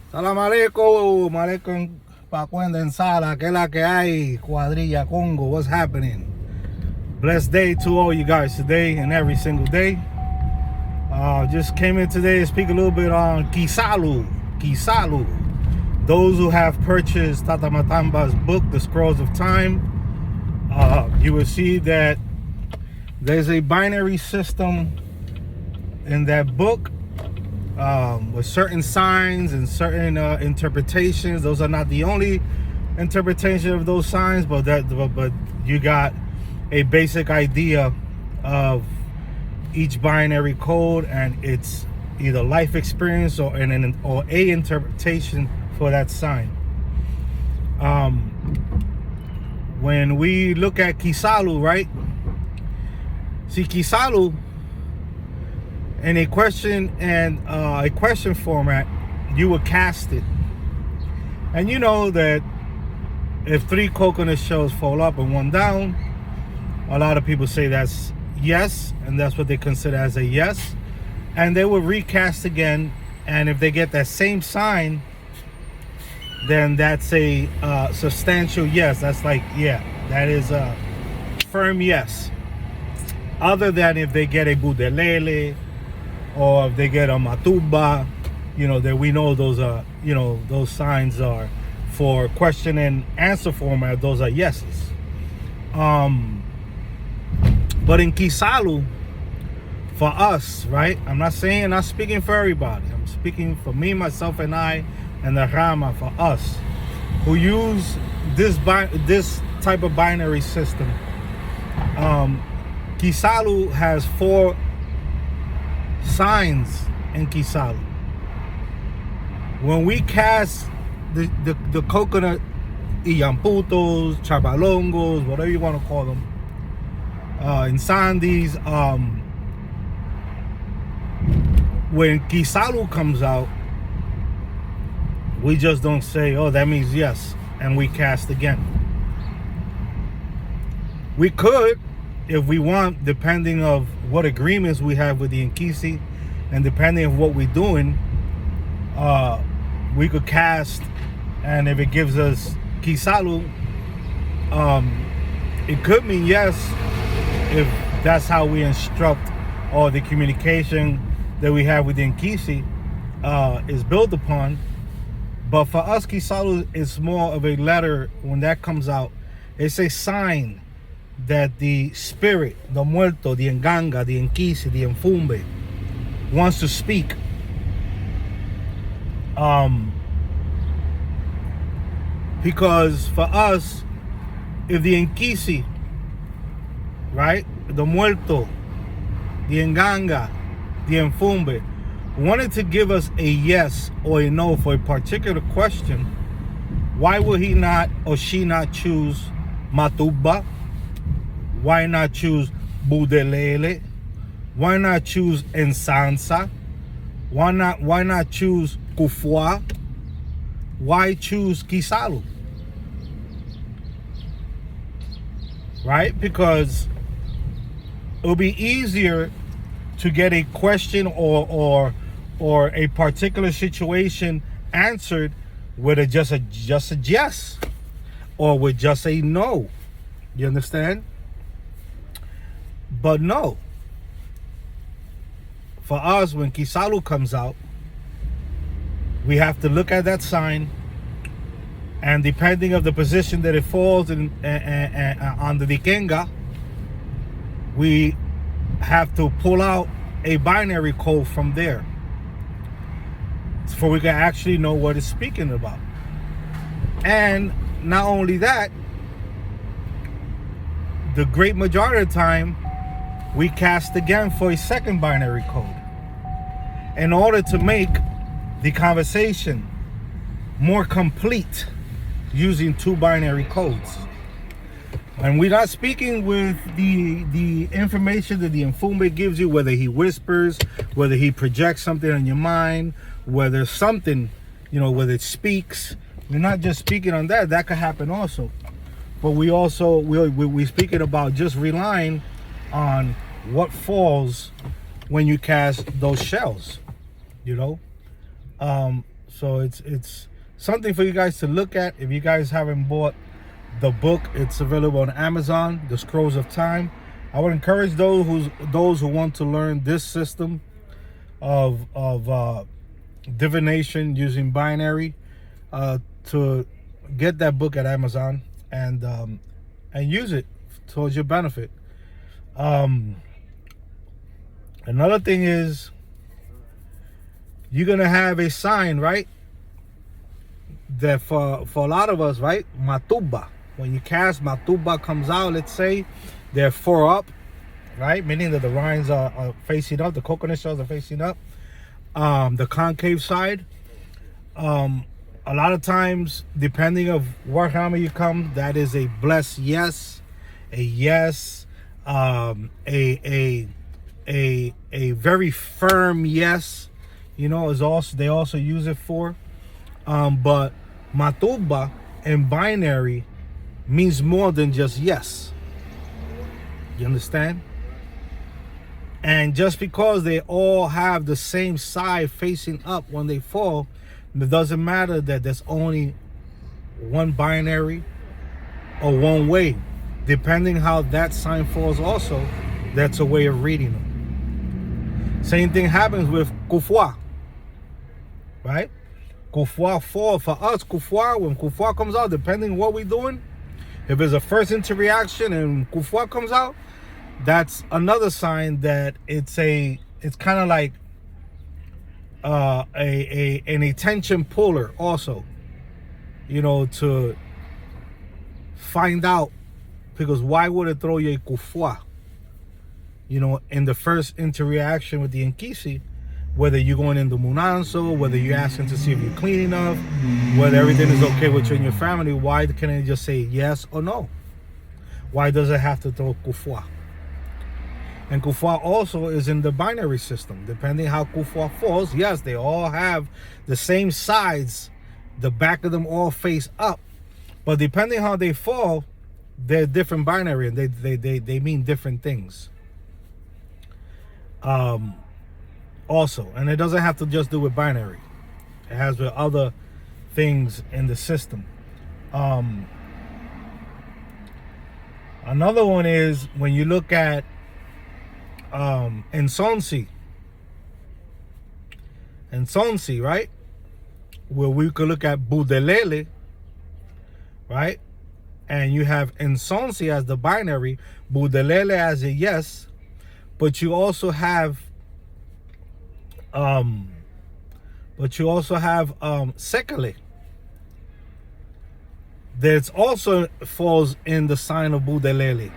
Salam alaikum, alaikum pa' condensada, que la que hay, cuadrilla Congo, what's happening? Blessed day to all you guys today and every single day. Just came in today to speak a little bit on Kisalu. Those who have purchased Tata Matamba's book, The Scrolls of Time, you will see that there's a binary system in that book with certain signs and certain interpretations. Those are not the only interpretation of those signs, but you got a basic idea of each binary code and its either life experience or a interpretation for that sign. When we look at Kisalu, right? See, Kisalu in a question format, you would cast it, and you know that if 3 coconut shells fall up and 1 down, a lot of people say that's yes, and that's what they consider as a yes, and they will recast again, and if they get that same sign, then that's a substantial yes. That's like, yeah, that is a firm yes. Other than if they get a budelele or if they get a matuba, that we know those are, those signs are for question and answer format. Those are yeses. But in Kisalu, for us, right? I'm not speaking for everybody. I'm speaking for me, myself, and I, and the Rama, for us who use this type of binary system. Kisalu has 4 signs in Kisalu. When we cast the coconut Iyamputos, Chabalongos, whatever you want to call them, Insandis, when Kisalu comes out, we just don't say, oh, that means yes, and we cast again. We could, if we want, depending of what agreements we have with the Nkisi, and depending on what we're doing, we could cast, and if it gives us Kisalu, it could mean yes, if that's how we instruct, or the communication that we have with the Nkisi is built upon. But for us, Kisalu is more of a letter. When that comes out, it's a sign that the spirit, the muerto, the nganga, the Nkisi, the Mfumbe, wants to speak. Because for us, if the Nkisi, right, the muerto, the nganga, the Mfumbe, wanted to give us a yes or a no for a particular question, why would he not or she not choose Matuba? Why not choose Budelele? Why not choose Ensansa? Why not choose Kufwa? Why choose Kisalu? Right? Because it'll be easier to get a question or a particular situation answered with just a yes, or with just a no. You understand? But no. For us, when Kisalu comes out, we have to look at that sign, and depending of the position that it falls in on the Dikenga, we have to pull out a binary code from there, so we can actually know what it's speaking about. And not only that, the great majority of the time, we cast again for a second binary code in order to make the conversation more complete using 2 binary codes. And we're not speaking with the information that the Mfumbe gives you, whether he whispers, whether he projects something on your mind, whether something, whether it speaks. We're not just speaking on that. That could happen also. But we're speaking about just relying on what falls when you cast those shells, So it's something for you guys to look at. If you guys haven't bought the book, it's available on Amazon, The Scrolls of Time. I would encourage those who want to learn this system of divination using binary to get that book at Amazon and use it towards your benefit. Another thing is, you're gonna have a sign, right? That for a lot of us, right? Matuba. When you cast, Matuba comes out. Let's say they're 4 up, right? Meaning that the rinds are facing up, the coconut shells are facing up. The concave side. A lot of times, depending of what hammer you come, that is a blessed yes, a yes, a very firm yes. You know, is also they also use it for. But Matuba in binary means more than just yes. You understand? And just because they all have the same side facing up when they fall, it doesn't matter that there's only one binary or one way. Depending how that sign falls also, that's a way of reading them. Same thing happens with Kufwa, right? Kufwa fall for us. Kufwa, when Kufwa comes out, depending what we're doing, if it's a first interaction and Kufwa comes out, that's another sign that it's kind of like an attention puller also, you know, to find out, because why would it throw you a Kufwa, you know, in the first interaction with the Nkisi, whether you're going into Munanso, whether you're asking to see if you're clean enough, whether everything is okay with you and your family, why can't it just say yes or no? Why does it have to throw Kufwa? And Kufwa also is in the binary system. Depending how Kufwa falls, yes, they all have the same sides. The back of them all face up. But depending how they fall, they're different binary, and they mean different things. Also, and it doesn't have to just do with binary. It has with other things in the system. Another one is when you look at Ensonsi, right? Where we could look at Budelele, right? And you have Ensonsi as the binary, Budelele as a yes, but you also have Sekele. That also falls in the sign of Budelele.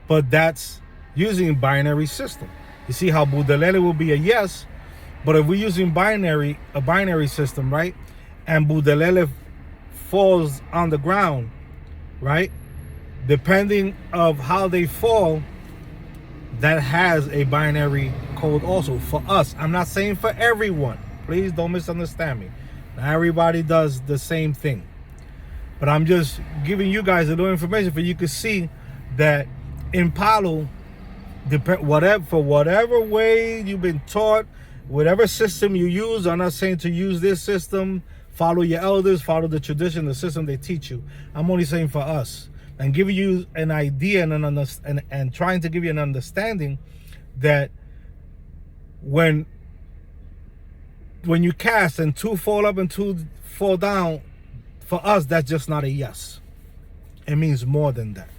But that's using binary system. You see how Budelele will be a yes, but if we're using a binary system, right? And Budelele falls on the ground, right? Depending of how they fall, that has a binary code also for us. I'm not saying for everyone. Please don't misunderstand me. Not everybody does the same thing. But I'm just giving you guys a little information for you to see that in Palo, for whatever way you've been taught, whatever system you use, I'm not saying to use this system, follow your elders, follow the tradition, the system they teach you. I'm only saying for us, and giving you an idea and trying to give you an understanding that when you cast and 2 fall up and 2 fall down, for us, that's just not a yes. It means more than that.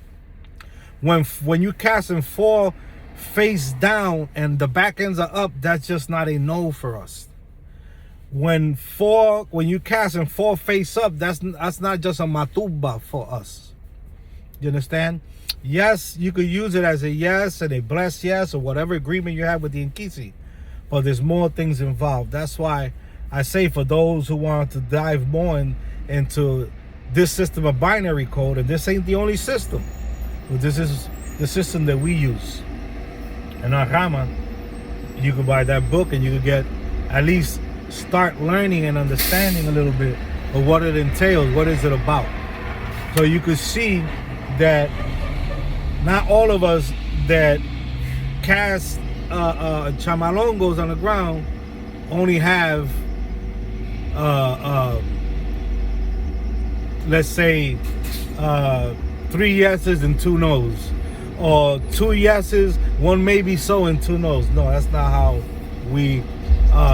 When you cast and 4 face down and the back ends are up, that's just not a no for us. When you cast and 4 face up, that's not just a matuba for us. You understand? Yes, you could use it as a yes and a blessed yes or whatever agreement you have with the Nkisi, but there's more things involved. That's why I say for those who want to dive more into this system of binary code, and this ain't the only system, but this is the system that we use. And on Rama, you can buy that book and you can get at least start learning and understanding a little bit of what it entails, what is it about. So you could see that not all of us that cast chamalongos on the ground only have let's say 3 yeses and 2 nos, or 2 yeses, 1 maybe so and 2 nos. No, that's not how we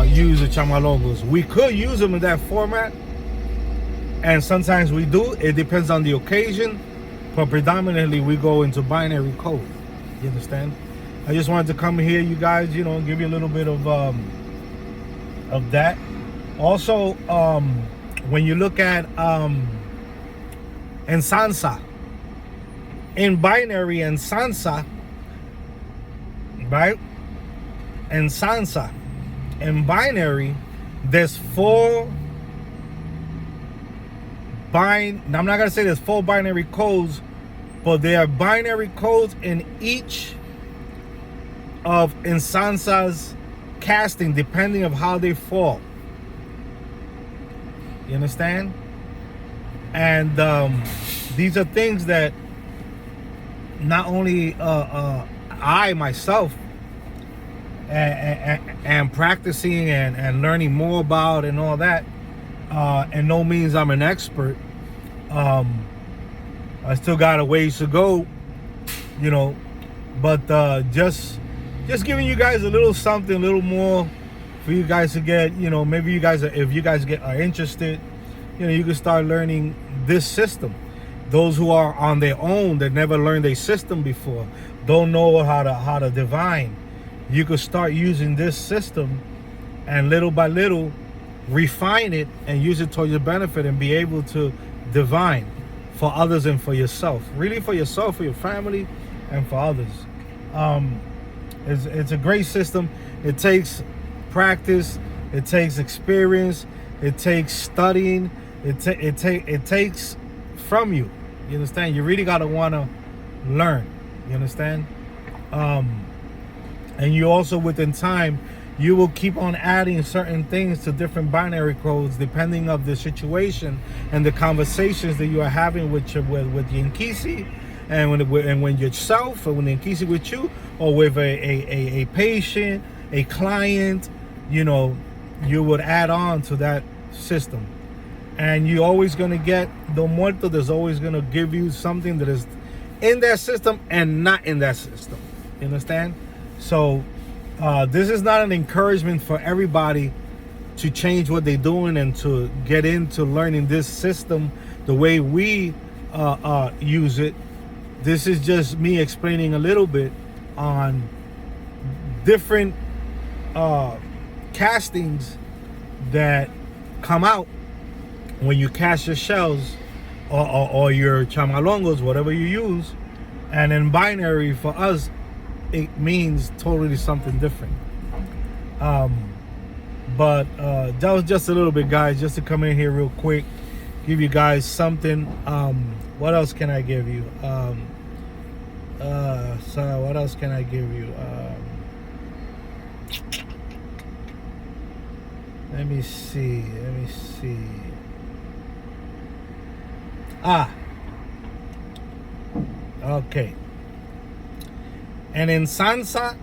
use the chamalongos. We could use them in that format, and sometimes we do. It depends on the occasion, but predominantly we go into binary code. You understand? I just wanted to come here, you guys, you know, give you a little bit of that. Also, when you look at ensansa, in binary ensansa, right? Ensansa, in binary, there's 4 I'm not gonna say there's 4 binary codes, but there are binary codes in each of ensansa's casting, depending of how they fall. You understand? And these are things that not only I myself am practicing and learning more about and all that. And no means I'm an expert. I still got a ways to go, you know, but just giving you guys a little something, a little more for you guys to get, you know, maybe you guys, if you guys are interested, you know, you can start learning this system. Those who are on their own, that never learned a system before, don't know how to divine, you could start using this system and little by little refine it and use it to your benefit and be able to divine for others and for yourself. Really for yourself, for your family, and for others. It's a great system. It takes practice. It takes experience. It takes studying. It takes from you. You understand? You really gotta wanna learn. You understand? And you also, within time, you will keep on adding certain things to different binary codes depending of the situation and the conversations that you are having with the Nkisi, and when yourself, or when the Nkisi with you, or with a patient, a client, you know, you would add on to that system. And you're always going to get the muerto that's always going to give you something that is in that system and not in that system. You understand? So this is not an encouragement for everybody to change what they're doing and to get into learning this system the way we use it. This is just me explaining a little bit on different castings that come out when you cast your shells or your chamalongos, whatever you use. And in binary, for us, it means totally something different. But that was just a little bit, guys, just to come in here real quick, give you guys something. What else can I give you? So what else can I give you? Let me see. Okay. And in Sansa,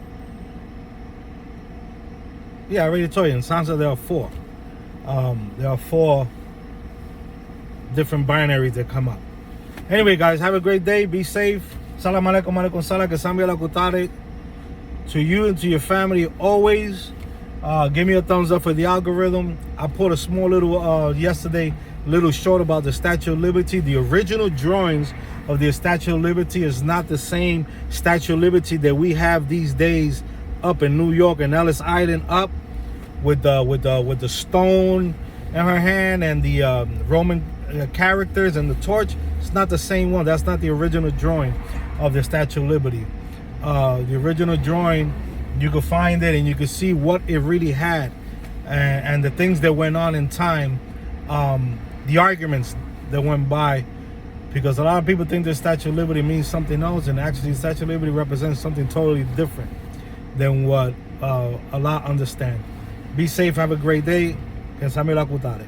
yeah, I already told you, in Sansa there are 4. There are 4 different binaries that come up. Anyway, guys, have a great day. Be safe. Salam alaikum, alaikum salam, que sambi ala kutare. To you and to your family always. Give me a thumbs up for the algorithm. I put a small little, yesterday, little short about the Statue of Liberty. The original drawings of the Statue of Liberty is not the same Statue of Liberty that we have these days up in New York and Ellis Island, up with the stone in her hand and the Roman characters and the torch. It's not the same one. That's not the original drawing of the Statue of Liberty. The original drawing, you can find it and you can see what it really had, and the things that went on in time, the arguments that went by, because a lot of people think the Statue of Liberty means something else, and actually the Statue of Liberty represents something totally different than what a lot understand. Be safe, have a great day. Que Samir la Kutare.